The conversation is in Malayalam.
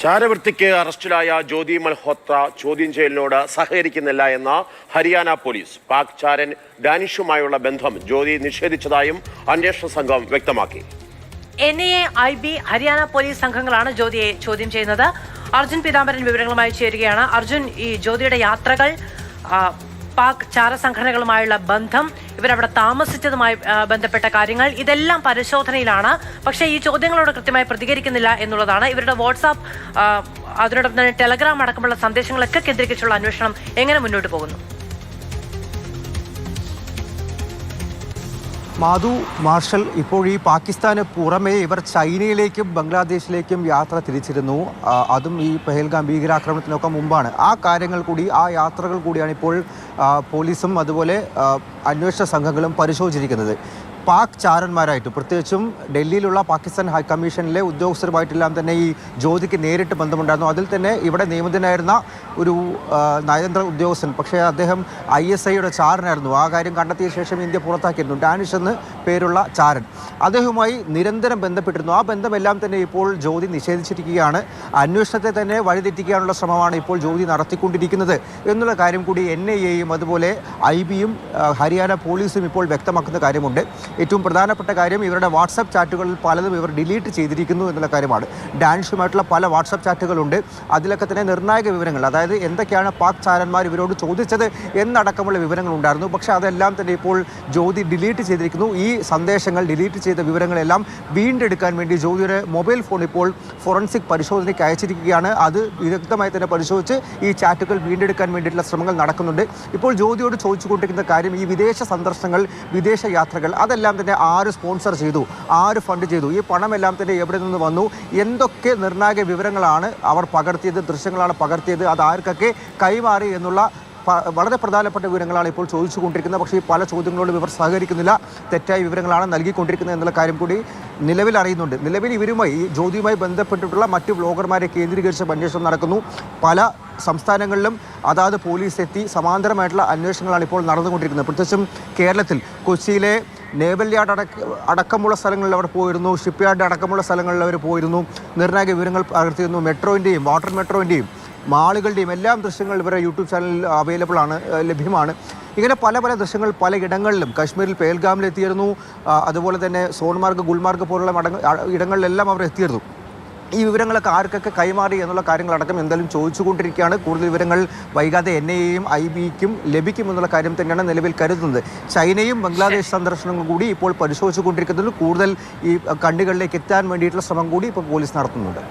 ചാരവൃത്തിക്ക് അറസ്റ്റിലായ ജ്യോതി മൽഹോത്ര ചോദ്യം ചെയ്യലിനോട് സഹകരിക്കുന്നില്ല എന്ന ഹരിയാന പോലീസ്. പാക് ചാരൻ ഡാനിഷുമായുള്ള ബന്ധം ജ്യോതി നിഷേധിച്ചതായും അന്വേഷണ സംഘം വ്യക്തമാക്കി. NIA, IB, ഹരിയാന പോലീസ് സംഘങ്ങളാണ് ജ്യോതിയെ ചോദ്യം ചെയ്യുന്നത്. അർജുൻ പീതാംബരൻ വിവരങ്ങളുമായി ചേരുകയാണ്. അർജുൻ, ഈ ജ്യോതിയുടെ യാത്രകൾ, പാക് ചാര സംഘടനകളുമായുള്ള ബന്ധം, ഇവരവിടെ താമസിച്ചതുമായി ബന്ധപ്പെട്ട കാര്യങ്ങൾ, ഇതെല്ലാം പരിശോധനയിലാണ്. പക്ഷേ ഈ ചോദ്യങ്ങളോട് കൃത്യമായി പ്രതികരിക്കുന്നില്ല എന്നുള്ളതാണ്. ഇവരുടെ വാട്സാപ്പ്, അതിനോടൊപ്പം തന്നെ ടെലഗ്രാം അടക്കമുള്ള സന്ദേശങ്ങളൊക്കെ കേന്ദ്രീകരിച്ചുള്ള അന്വേഷണം എങ്ങനെ മുന്നോട്ട് പോകുന്നു? മാധു, മാർഷൽ, ഇപ്പോൾ ഈ പാകിസ്ഥാന് പുറമേ ഇവർ ചൈനയിലേക്കും ബംഗ്ലാദേശിലേക്കും യാത്ര തിരിച്ചിരുന്നു. അതും ഈ പെഹൽഗാം ഭീകരാക്രമണത്തിനൊക്കെ മുമ്പാണ്. ആ കാര്യങ്ങൾ കൂടി, ആ യാത്രകൾ കൂടിയാണ് ഇപ്പോൾ പോലീസും അതുപോലെ അന്വേഷണ സംഘങ്ങളും പരിശോധിച്ചിരിക്കുന്നത്. പാക് ചാരന്മാരായിട്ട്, പ്രത്യേകിച്ചും ഡൽഹിയിലുള്ള പാകിസ്ഥാൻ ഹൈക്കമ്മീഷനിലെ ഉദ്യോഗസ്ഥരുമായിട്ടെല്ലാം തന്നെ ഈ ജ്യോതിക്ക് നേരിട്ട് ബന്ധമുണ്ടായിരുന്നു. അതിൽ തന്നെ ഇവിടെ നിയമിതനായിരുന്ന ഒരു നയതന്ത്ര ഉദ്യോഗസ്ഥൻ, പക്ഷേ അദ്ദേഹം ISIയുടെ ചാരനായിരുന്നു. ആ കാര്യം കണ്ടെത്തിയ ശേഷം ഇന്ത്യ പുറത്താക്കിയിരുന്നു. ഡാനിഷ് എന്ന് പേരുള്ള ചാരൻ, അദ്ദേഹവുമായി നിരന്തരം ബന്ധപ്പെട്ടിരുന്നു. ആ ബന്ധമെല്ലാം തന്നെ ഇപ്പോൾ ജ്യോതി നിഷേധിച്ചിരിക്കുകയാണ്. അന്വേഷണത്തെ തന്നെ വഴിതെറ്റിക്കാനുള്ള ശ്രമമാണ് ഇപ്പോൾ ജ്യോതി നടത്തിക്കൊണ്ടിരിക്കുന്നത് എന്നുള്ള കാര്യം കൂടി NIAയും അതുപോലെ IBയും ഹരിയാന പോലീസും ഇപ്പോൾ വ്യക്തമാക്കുന്ന കാര്യമുണ്ട്. ഏറ്റവും പ്രധാനപ്പെട്ട കാര്യം, ഇവരുടെ വാട്സാപ്പ് ചാറ്റുകളിൽ പലതും ഇവർ ഡിലീറ്റ് ചെയ്തിരിക്കുന്നു എന്നുള്ള കാര്യമാണ്. ഡാനിഷുമായിട്ടുള്ള പല വാട്സാപ്പ് ചാറ്റുകളുണ്ട്. അതിലൊക്കെ തന്നെ നിർണായക വിവരങ്ങൾ, അതായത് എന്തൊക്കെയാണ് പാക് ചാരന്മാർ ഇവരോട് ചോദിച്ചത് എന്നടക്കമുള്ള വിവരങ്ങൾ ഉണ്ടായിരുന്നു. പക്ഷേ അതെല്ലാം തന്നെ ഇപ്പോൾ ജ്യോതി ഡിലീറ്റ് ചെയ്തിരിക്കുന്നു. ഈ സന്ദേശങ്ങൾ, ഡിലീറ്റ് ചെയ്ത വിവരങ്ങളെല്ലാം വീണ്ടെടുക്കാൻ വേണ്ടി ജ്യോതിയുടെ മൊബൈൽ ഫോൺ ഇപ്പോൾ ഫോറൻസിക് പരിശോധനയ്ക്ക് അയച്ചിരിക്കുകയാണ്. അത് വിദഗ്ധമായി തന്നെ പരിശോധിച്ച് ഈ ചാറ്റുകൾ വീണ്ടെടുക്കാൻ വേണ്ടിയിട്ടുള്ള ശ്രമങ്ങൾ നടക്കുന്നുണ്ട്. ഇപ്പോൾ ജ്യോതിയോട് ചോദിച്ചുകൊണ്ടിരിക്കുന്ന കാര്യം, ഈ വിദേശ സന്ദർശനങ്ങൾ, വിദേശ യാത്രകൾ, അതെല്ലാം തന്നെ ആര് സ്പോൺസർ ചെയ്തു, ആര് ഫണ്ട് ചെയ്തു, ഈ പണമെല്ലാം തന്നെ എവിടെ നിന്ന് വന്നു, എന്തൊക്കെ നിർണായക വിവരങ്ങളാണ് അവർ പകർത്തിയത്, ദൃശ്യങ്ങളാണ് പകർത്തിയത്, അത് ആർക്കൊക്കെ കൈമാറി എന്നുള്ള വളരെ പ്രധാനപ്പെട്ട വിവരങ്ങളാണ് ഇപ്പോൾ ചോദിച്ചുകൊണ്ടിരിക്കുന്നത്. പക്ഷേ ഈ പല ചോദ്യങ്ങളോടും ഇവർ സഹകരിക്കുന്നില്ല, തെറ്റായ വിവരങ്ങളാണ് നൽകിക്കൊണ്ടിരിക്കുന്നത് എന്നുള്ള കാര്യം കൂടി നിലവിൽ അറിയുന്നുണ്ട്. നിലവിൽ ഇവരുമായി, ഈ ജ്യോതിയുമായി ബന്ധപ്പെട്ടിട്ടുള്ള മറ്റ് വ്ലോഗർമാരെ കേന്ദ്രീകരിച്ച് അന്വേഷണം നടക്കുന്നു. പല സംസ്ഥാനങ്ങളിലും അതാത് പോലീസ് എത്തി സമാന്തരമായിട്ടുള്ള അന്വേഷണങ്ങളാണ് ഇപ്പോൾ നടന്നുകൊണ്ടിരിക്കുന്നത്. പ്രത്യേകിച്ചും കേരളത്തിൽ കൊച്ചിയിലെ നേവൽ യാർഡ് അടക്കമുള്ള സ്ഥലങ്ങളിൽ അവർ പോയിരുന്നു. ഷിപ്പ് യാർഡ് അടക്കമുള്ള സ്ഥലങ്ങളിൽ അവർ പോയിരുന്നു. നിർണായക വിവരങ്ങൾ പകർത്തിയിരുന്നു. മെട്രോൻ്റെയും വാട്ടർ മെട്രോൻ്റെയും മാളുകളുടെയും എല്ലാം ദൃശ്യങ്ങൾ ഇവരുടെ യൂട്യൂബ് ചാനലിൽ അവൈലബിൾ ആണ്, ലഭ്യമാണ്. ഇങ്ങനെ പല പല ദൃശ്യങ്ങൾ പല ഇടങ്ങളിലും, കാശ്മീരിൽ പെഹൽഗാമിൽ എത്തിയിരുന്നു. അതുപോലെ തന്നെ സോൺമാർഗ്, ഗുൽമാർഗ് പോലുള്ള ഇടങ്ങളിലെല്ലാം അവർ എത്തിയിരുന്നു. ഈ വിവരങ്ങളൊക്കെ ആർക്കൊക്കെ കൈമാറി എന്നുള്ള കാര്യങ്ങളടക്കം എന്തായാലും ചോദിച്ചുകൊണ്ടിരിക്കുകയാണ്. കൂടുതൽ വിവരങ്ങൾ വൈകാതെ NIAയും IBക്കും ലഭിക്കുമെന്നുള്ള കാര്യം തന്നെയാണ് നിലവിൽ കരുതുന്നത്. ചൈനയും ബംഗ്ലാദേശ് സന്ദർശനങ്ങളും കൂടി ഇപ്പോൾ പരിശോധിച്ചുകൊണ്ടിരിക്കുന്നതിൽ കൂടുതൽ ഈ കണ്ണികളിലേക്ക് എത്താൻ വേണ്ടിയിട്ടുള്ള ശ്രമം കൂടി ഇപ്പോൾ പോലീസ് നടത്തുന്നുണ്ട്.